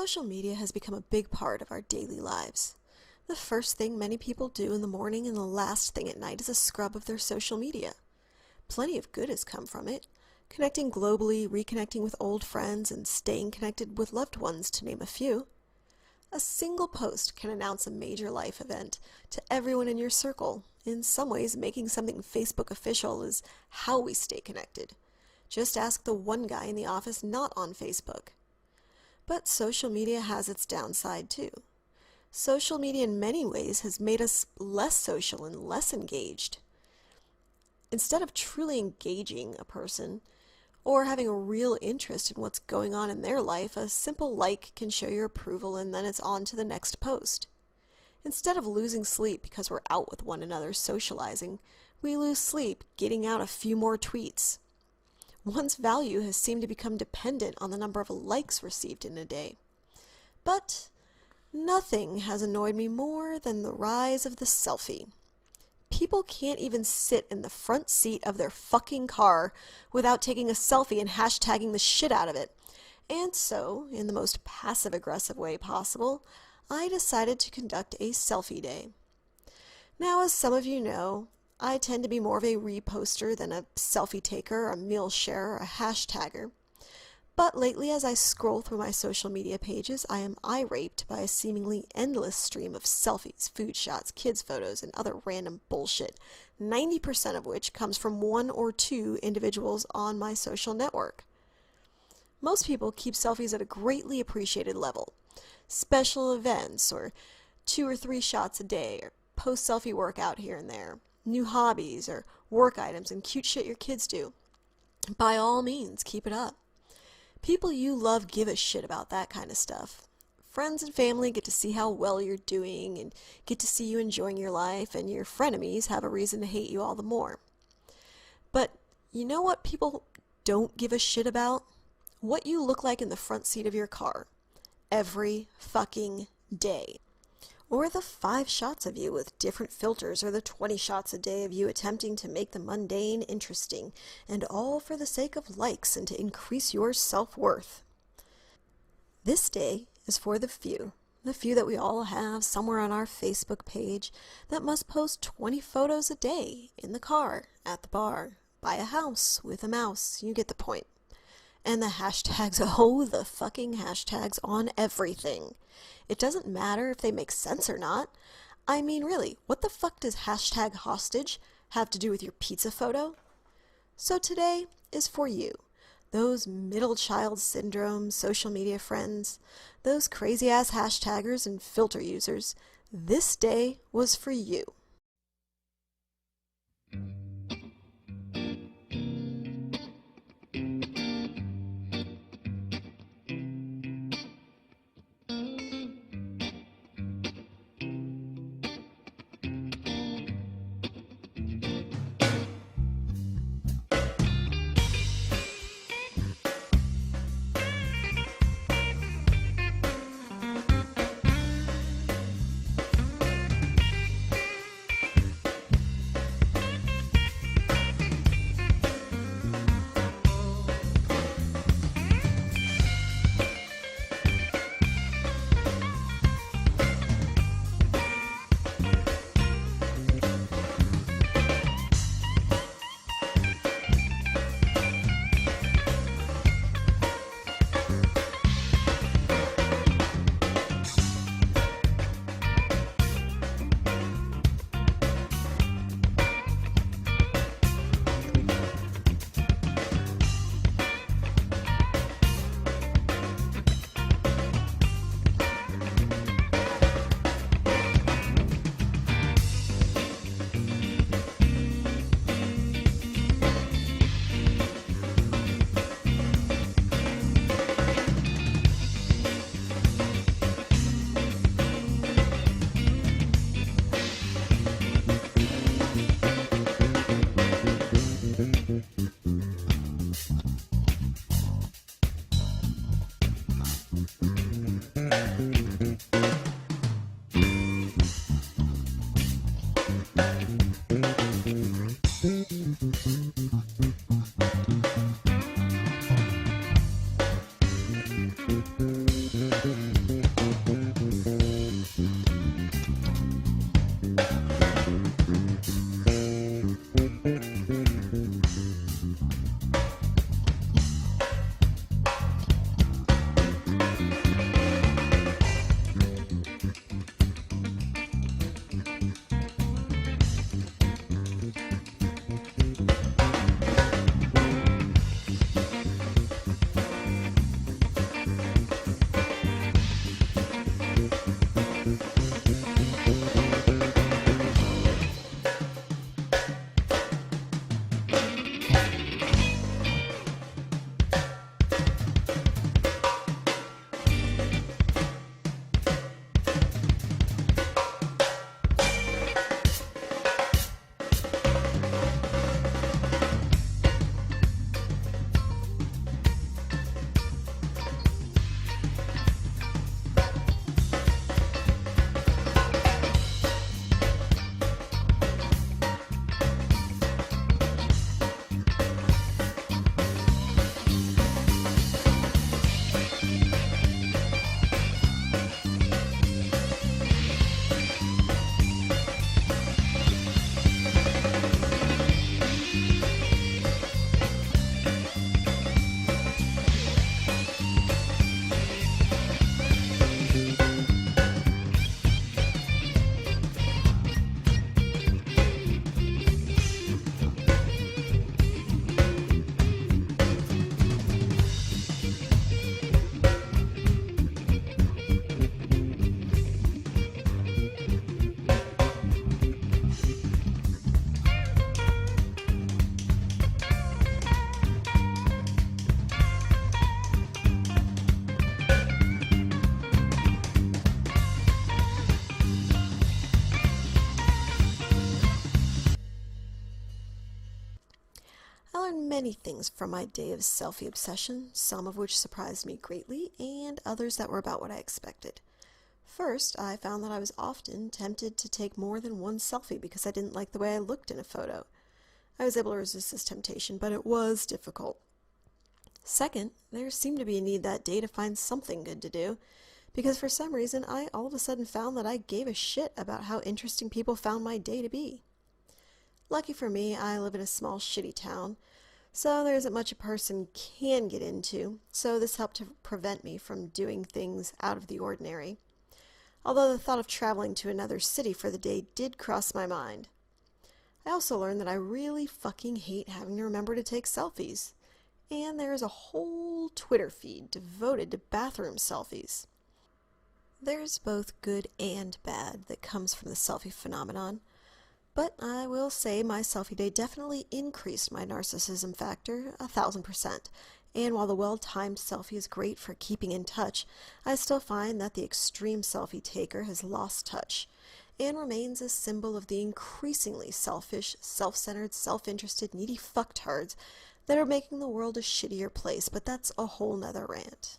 Social media has become a big part of our daily lives. The first thing many people do in the morning and the last thing at night is a scrub of their social media. Plenty of good has come from it, connecting globally, reconnecting with old friends, and staying connected with loved ones, to name a few. A single post can announce a major life event to everyone in your circle. In some ways, making something Facebook official is how we stay connected. Just ask the one guy in the office not on Facebook. But social media has its downside too. Social media in many ways has made us less social and less engaged. Instead of truly engaging a person or having a real interest in what's going on in their life, a simple like can show your approval and then it's on to the next post. Instead of losing sleep because we're out with one another socializing, we lose sleep getting out a few more tweets. One's value has seemed to become dependent on the number of likes received in a day. But nothing has annoyed me more than the rise of the selfie. People can't even sit in the front seat of their fucking car without taking a selfie and hashtagging the shit out of it. And so, in the most passive-aggressive way possible, I decided to conduct a selfie day. Now, as some of you know, I tend to be more of a reposter than a selfie taker, a meal sharer, a hashtagger. But lately, as I scroll through my social media pages, I am eye-raped by a seemingly endless stream of selfies, food shots, kids' photos, and other random bullshit, 90% of which comes from one or two individuals on my social network. Most people keep selfies at a greatly appreciated level. Special events, or 2 or 3 shots a day, or post-selfie workout here and there, new hobbies, or work items and cute shit your kids do. By all means, keep it up. People you love give a shit about that kind of stuff. Friends and family get to see how well you're doing and get to see you enjoying your life, and your frenemies have a reason to hate you all the more. But you know what people don't give a shit about? What you look like in the front seat of your car. Every fucking day. Or the 5 shots of you with different filters, or the 20 shots a day of you attempting to make the mundane interesting, and all for the sake of likes and to increase your self-worth. This day is for the few that we all have somewhere on our Facebook page, that must post 20 photos a day, in the car, at the bar, by a house, with a mouse, you get the point. And the hashtags, oh, the fucking hashtags on everything. It doesn't matter if they make sense or not. I mean, really, what the fuck does hashtag hostage have to do with your pizza photo? So today is for you, those middle child syndrome social media friends, those crazy-ass hashtaggers and filter users. This day was for you. many things from my day of selfie obsession, some of which surprised me greatly, and others that were about what I expected. First, I found that I was often tempted to take more than one selfie because I didn't like the way I looked in a photo. I was able to resist this temptation, but it was difficult. Second, there seemed to be a need that day to find something good to do, because for some reason I all of a sudden found that I gave a shit about how interesting people found my day to be. Lucky for me, I live in a small shitty town, so there isn't much a person can get into, so this helped to prevent me from doing things out of the ordinary. Although the thought of traveling to another city for the day did cross my mind. I also learned that I really fucking hate having to remember to take selfies, and there is a whole Twitter feed devoted to bathroom selfies. There's both good and bad that comes from the selfie phenomenon. But I will say my selfie day definitely increased my narcissism factor 1,000%, and while the well-timed selfie is great for keeping in touch, I still find that the extreme selfie taker has lost touch, and remains a symbol of the increasingly selfish, self-centered, self-interested, needy fucktards that are making the world a shittier place, but that's a whole nother rant.